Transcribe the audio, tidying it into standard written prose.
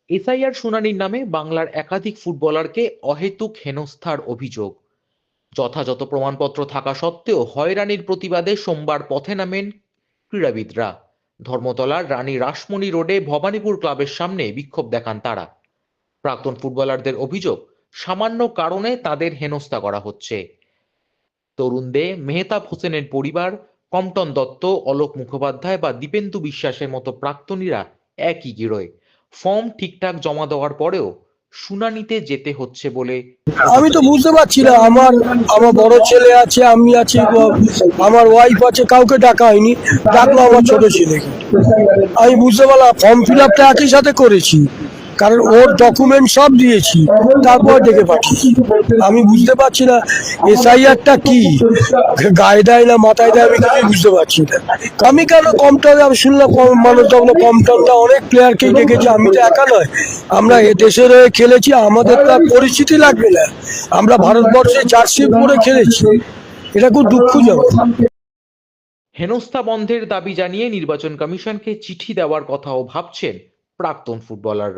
SIR শুনানির নামে বাংলার একাধিক ফুটবলারকে অহেতুক হেনস্থার অভিযোগ। যথাযথ প্রমাণপত্র থাকা সত্ত্বেও হয়রানির প্রতিবাদে সোমবার পথে নামেন ক্রীড়াবিদরা। ধর্মতলার রানী রাসমণি রোডে ভবানীপুর ক্লাবের সামনে বিক্ষোভ দেখান তারা। প্রাক্তন ফুটবলারদের অভিযোগ, সামান্য কারণে তাদের হেনস্থা করা হচ্ছে। তরুণ দে, মেহতাব হোসেনের পরিবার, কমটন দত্ত, অলোক মুখোপাধ্যায় বা দীপেন্দু বিশ্বাসের মতো প্রাক্তনীরা একই গিরোয়। ফর্ম ঠিকঠাক জমা দেওয়ার পরেও শুনানিতে যেতে হচ্ছে বলে আমি তো বুঝতে পারছি না। আমার আমার বড় ছেলে আছে, আমি আছি, আমার ওয়াইফ আছে, কাউকে ডাকা হয়নি। ডাকলো আমার ছোট ছেলেকে। আমি বুঝতে পারলাম ফর্ম ফিল আপটা একই সাথে করেছি, কারণ ওর ডকুমেন্ট সব দিয়েছি, তারপর ডেকে পাঠিয়েছি। আমি বুঝতে পারছি না এসআইআরটা কি গায়ে দেয় না মাথায় দেয়, আমি কিছুই বুঝতে পারছি না। আমি কেন কমটন, আমি শুনলাম মানুষ তখন কমটনটা অনেক প্লেয়ারকেই ডেকেছে, আমি তো একা নয়। আমরা এ দেশের হয়ে খেলেছি, আমাদের তার পরিচিতি লাগবে না? আমরা ভারতবর্ষে জার্সি পরে খেলেছি, এটা খুব দুঃখজনক। হেনস্থা বন্ধের দাবি জানিয়ে নির্বাচন কমিশনকে চিঠি দেওয়ার কথাও ভাবছেন প্রাক্তন ফুটবলাররা।